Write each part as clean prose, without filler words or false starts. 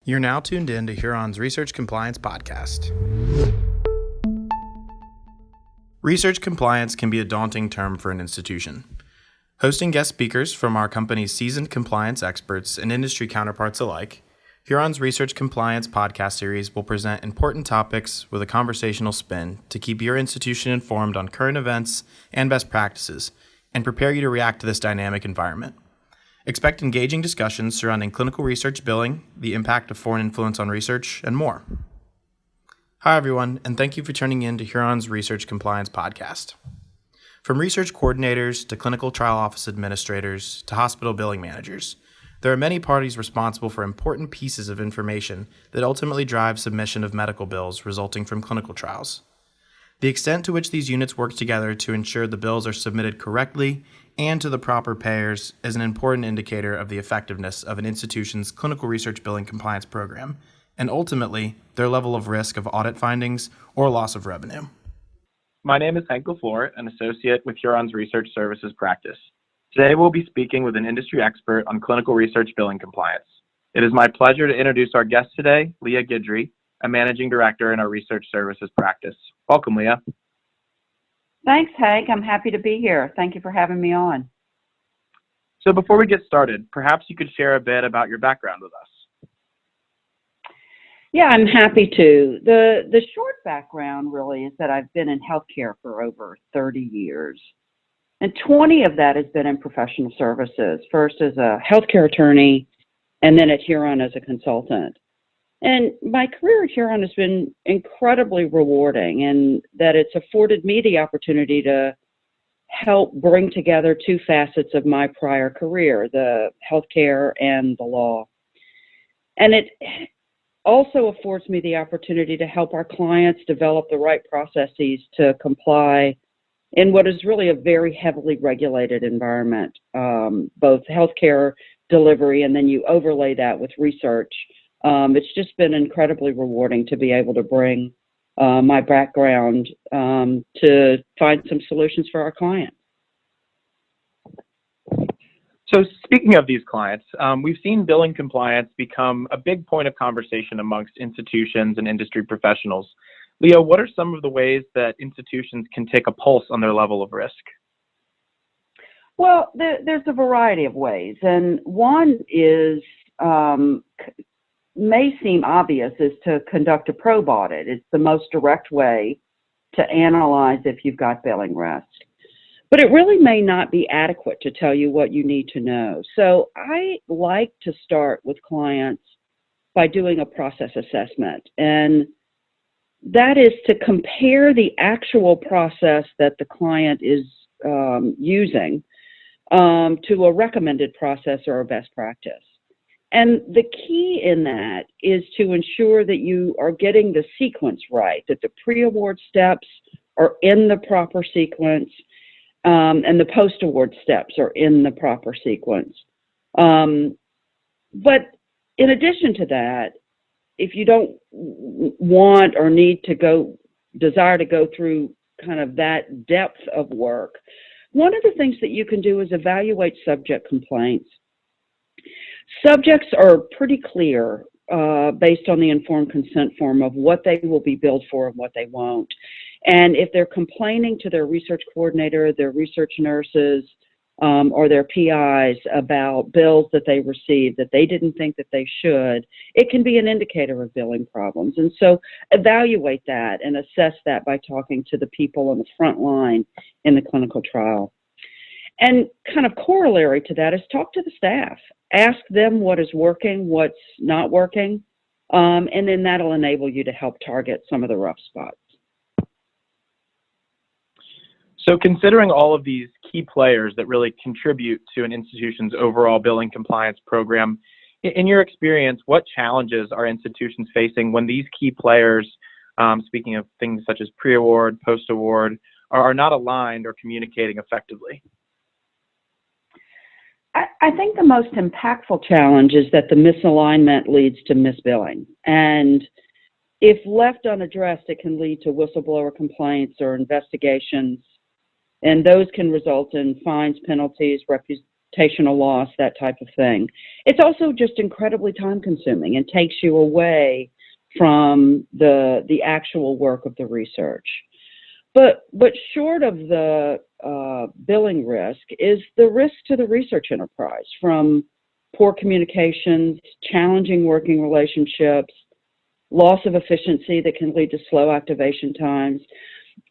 You're now tuned in to Huron's Research Compliance Podcast. Research compliance can be a daunting term for an institution. Hosting guest speakers from our company's seasoned compliance experts and industry counterparts alike, Huron's Research Compliance Podcast series will present important topics with a conversational spin to keep your institution informed on current events and best practices and prepare you to react to this dynamic environment. Expect engaging discussions surrounding clinical research billing, the impact of foreign influence on research, and more. Hi, everyone, and thank you for tuning in to Huron's Research Compliance Podcast. From research coordinators to clinical trial office administrators to hospital billing managers, there are many parties responsible for important pieces of information that ultimately drive submission of medical bills resulting from clinical trials. The extent to which these units work together to ensure the bills are submitted correctly and to the proper payers is an important indicator of the effectiveness of an institution's clinical research billing compliance program, and ultimately, their level of risk of audit findings or loss of revenue. My name is Hank LaFleur, an associate with Huron's Research Services practice. Today, we'll be speaking with an industry expert on clinical research billing compliance. It is my pleasure to introduce our guest today, Leah Guidry, a managing director in our research services practice. Welcome, Leah. Thanks, Hank. I'm happy to be here. Thank you for having me on. So before we get started, perhaps you could share a bit about your background with us. Yeah, I'm happy to. The short background really is that I've been in healthcare for over 30 years. And 20 of that has been in professional services, first as a healthcare attorney and then at Huron as a consultant. And my career at Huron has been incredibly rewarding in that it's afforded me the opportunity to help bring together two facets of my prior career, the healthcare and the law. And it also affords me the opportunity to help our clients develop the right processes to comply in what is really a very heavily regulated environment, both healthcare delivery and then you overlay that with research. It's just been incredibly rewarding to be able to bring my background to find some solutions for our clients. So speaking of these clients, we've seen billing compliance become a big point of conversation amongst institutions and industry professionals. Leah, what are some of the ways that institutions can take a pulse on their level of risk? Well, there's a variety of ways, and one is may seem obvious is to conduct a probe audit. It's the most direct way to analyze if you've got billing risk. But it really may not be adequate to tell you what you need to know. So I like to start with clients by doing a process assessment. And that is to compare the actual process that the client is using to a recommended process or a best practice. And the key in that is to ensure that you are getting the sequence right, that the pre-award steps are in the proper sequence, and the post-award steps are in the proper sequence. But in addition to that, if you don't want or desire to go through kind of that depth of work, one of the things that you can do is evaluate subject complaints. Subjects are pretty clear based on the informed consent form of what they will be billed for and what they won't. And if they're complaining to their research coordinator, their research nurses, or their PIs about bills that they received that they didn't think that they should, it can be an indicator of billing problems. And so evaluate that and assess that by talking to the people on the front line in the clinical trial. And kind of corollary to that is talk to the staff. Ask them what is working, what's not working, and then that'll enable you to help target some of the rough spots. So considering all of these key players that really contribute to an institution's overall billing compliance program, in your experience, what challenges are institutions facing when these key players, speaking of things such as pre-award, post-award, are not aligned or communicating effectively? I think the most impactful challenge is that the misalignment leads to misbilling. And if left unaddressed, it can lead to whistleblower complaints or investigations, and those can result in fines, penalties, reputational loss, that type of thing. It's also just incredibly time consuming and takes you away from the actual work of the research. But short of the billing risk is the risk to the research enterprise from poor communications, challenging working relationships, loss of efficiency that can lead to slow activation times.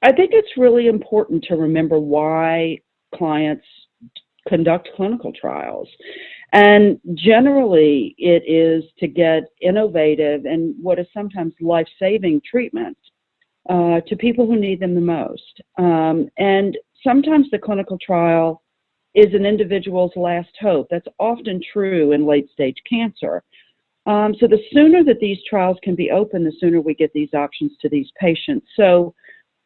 I think it's really important to remember why clients conduct clinical trials. And generally, it is to get innovative and what is sometimes life-saving treatments to people who need them the most. And sometimes the clinical trial is an individual's last hope. That's often true in late-stage cancer. So the sooner that these trials can be open, the sooner we get these options to these patients. So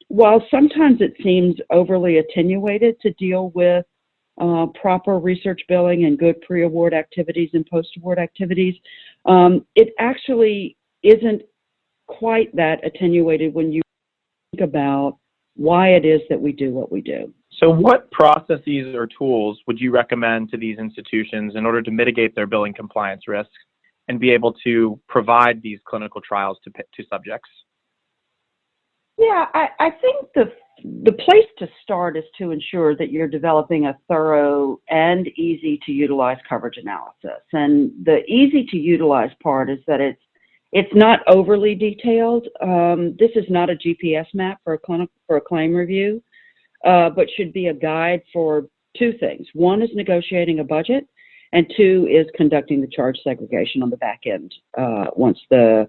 while sometimes it seems overly attenuated to deal with proper research billing and good pre-award activities and post-award activities, it actually isn't quite that attenuated when you think about why it is that we do what we do. So what processes or tools would you recommend to these institutions in order to mitigate their billing compliance risks and be able to provide these clinical trials to subjects? Yeah, I think the place to start is to ensure that you're developing a thorough and easy to utilize coverage analysis. And the easy to utilize part is that it's not overly detailed. This is not a GPS map for a claim review, but should be a guide for two things. One is negotiating a budget, and two is conducting the charge segregation on the back end once the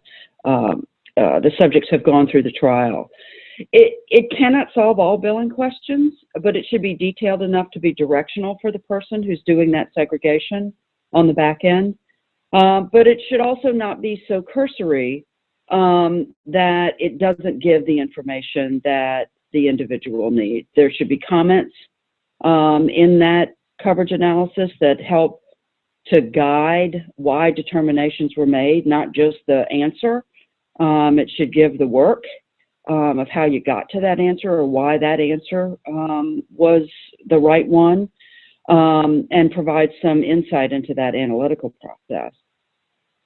subjects have gone through the trial. It cannot solve all billing questions, but it should be detailed enough to be directional for the person who's doing that segregation on the back end. But it should also not be so cursory that it doesn't give the information that the individual needs. There should be comments in that coverage analysis that help to guide why determinations were made, not just the answer. It should give the work of how you got to that answer or why that answer was the right one, and provide some insight into that analytical process.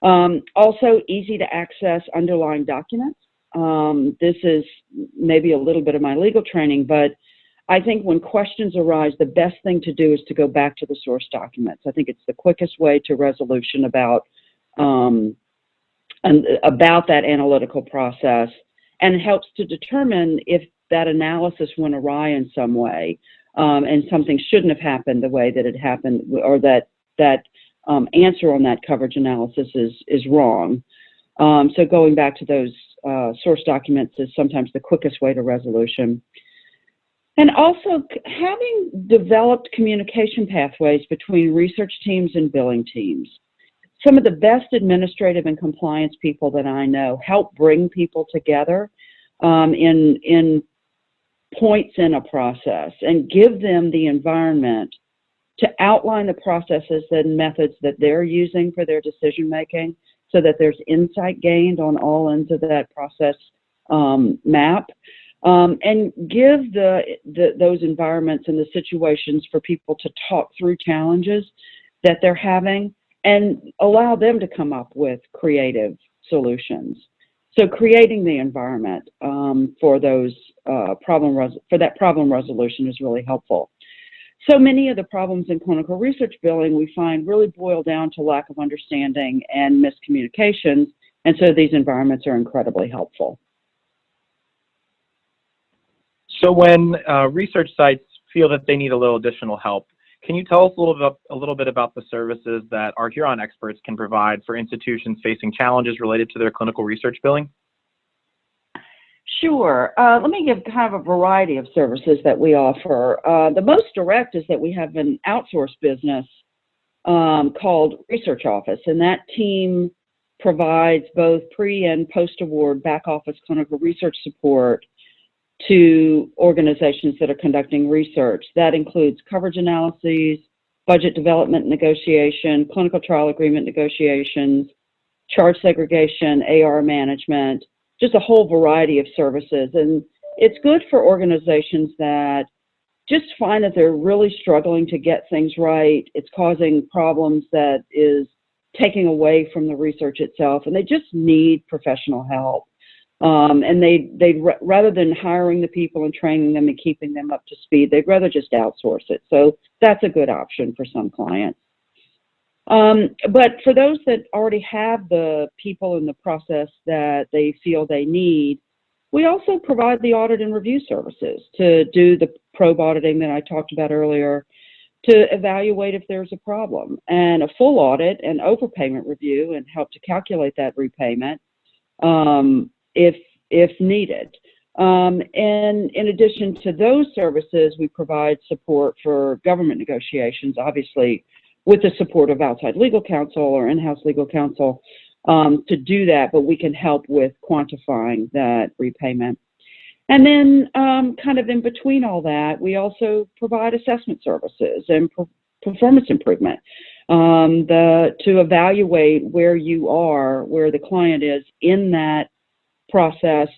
Also, easy to access underlying documents. This is maybe a little bit of my legal training, but I think when questions arise, the best thing to do is to go back to the source documents. I think it's the quickest way to resolution about that analytical process, and helps to determine if that analysis went awry in some way, and something shouldn't have happened the way that it happened, or that answer on that coverage analysis is wrong. So going back to those source documents is sometimes the quickest way to resolution. And also having developed communication pathways between research teams and billing teams. Some of the best administrative and compliance people that I know help bring people together in points in a process and give them the environment to outline the processes and methods that they're using for their decision making, so that there's insight gained on all ends of that process map, and give those environments and the situations for people to talk through challenges that they're having and allow them to come up with creative solutions. So creating the environment for those problem resolution is really helpful. So many of the problems in clinical research billing we find really boil down to lack of understanding and miscommunications, and so these environments are incredibly helpful. So when research sites feel that they need a little additional help, can you tell us a little bit about the services that our Huron experts can provide for institutions facing challenges related to their clinical research billing? Sure. Let me give kind of a variety of services that we offer. The most direct is that we have an outsourced business called Research Office, and that team provides both pre- and post-award back-office clinical research support to organizations that are conducting research. That includes coverage analyses, budget development negotiation, clinical trial agreement negotiations, charge segregation, AR management, just a whole variety of services. And it's good for organizations that just find that they're really struggling to get things right. It's causing problems that is taking away from the research itself, and they just need professional help. And they'd rather than hiring the people and training them and keeping them up to speed, they'd rather just outsource it. So that's a good option for some clients. But for those that already have the people in the process that they feel they need, we also provide the audit and review services to do the probe auditing that I talked about earlier, to evaluate if there's a problem, and a full audit and overpayment review, and help to calculate that repayment if needed. And in addition to those services, we provide support for government negotiations, obviously with the support of outside legal counsel or in-house legal counsel to do that, but we can help with quantifying that repayment. And then kind of in between all that, we also provide assessment services and performance improvement to evaluate where you are, where the client is in that process,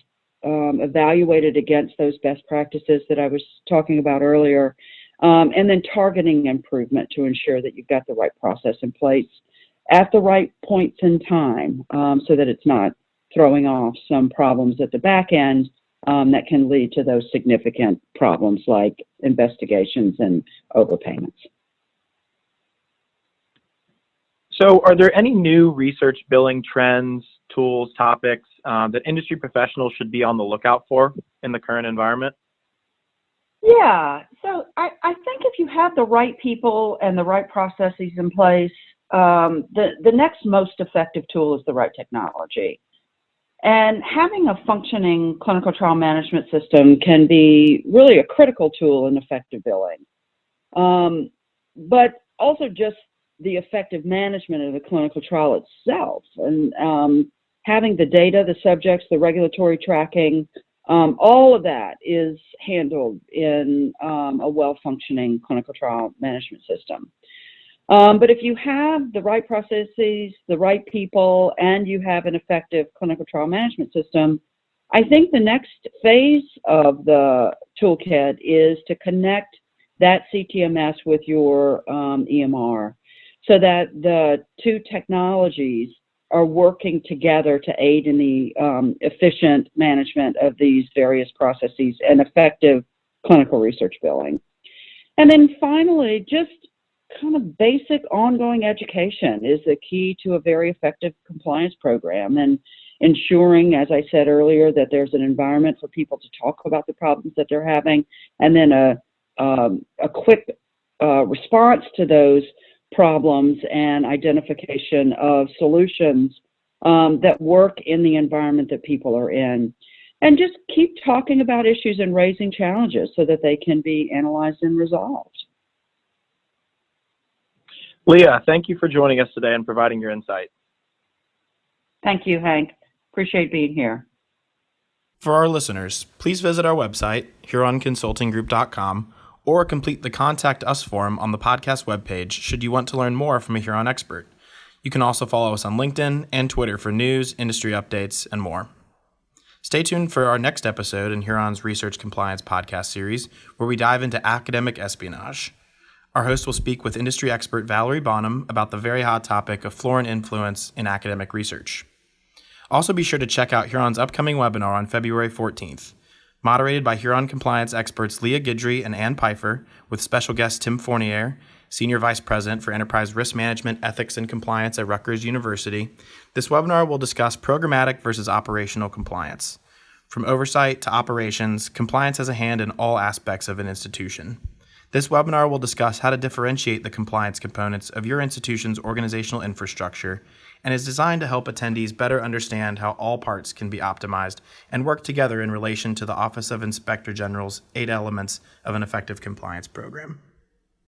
evaluated against those best practices that I was talking about earlier, and then targeting improvement to ensure that you've got the right process in place at the right points in time so that it's not throwing off some problems at the back end that can lead to those significant problems like investigations and overpayments. So are there any new research billing trends, tools, topics that industry professionals should be on the lookout for in the current environment? Yeah, so I think if you have the right people and the right processes in place, the next most effective tool is the right technology. And having a functioning clinical trial management system can be really a critical tool in effective billing. But also just the effective management of the clinical trial itself, and having the data, the subjects, the regulatory tracking, all of that is handled in a well-functioning clinical trial management system. But if you have the right processes, the right people, and you have an effective clinical trial management system, I think the next phase of the toolkit is to connect that CTMS with your EMR so that the two technologies are working together to aid in the efficient management of these various processes and effective clinical research billing. And then finally, just kind of basic ongoing education is the key to a very effective compliance program, and ensuring, as I said earlier, that there's an environment for people to talk about the problems that they're having, and then a quick response to those problems and identification of solutions that work in the environment that people are in. And just keep talking about issues and raising challenges so that they can be analyzed and resolved. Leah, thank you for joining us today and providing your insight. Thank you, Hank. Appreciate being here. For our listeners, please visit our website, HuronConsultingGroup.com, or complete the Contact Us form on the podcast webpage should you want to learn more from a Huron expert. You can also follow us on LinkedIn and Twitter for news, industry updates, and more. Stay tuned for our next episode in Huron's Research Compliance podcast series, where we dive into academic espionage. Our host will speak with industry expert Valerie Bonham about the very hot topic of foreign influence in academic research. Also be sure to check out Huron's upcoming webinar on February 14th, moderated by Huron compliance experts Leah Guidry and Ann Pfeiffer, with special guest Tim Fournier, Senior Vice President for Enterprise Risk Management, Ethics, and Compliance at Rutgers University. This webinar will discuss programmatic versus operational compliance. From oversight to operations, compliance has a hand in all aspects of an institution. This webinar will discuss how to differentiate the compliance components of your institution's organizational infrastructure and is designed to help attendees better understand how all parts can be optimized and work together in relation to the Office of Inspector General's 8 elements of an effective compliance program.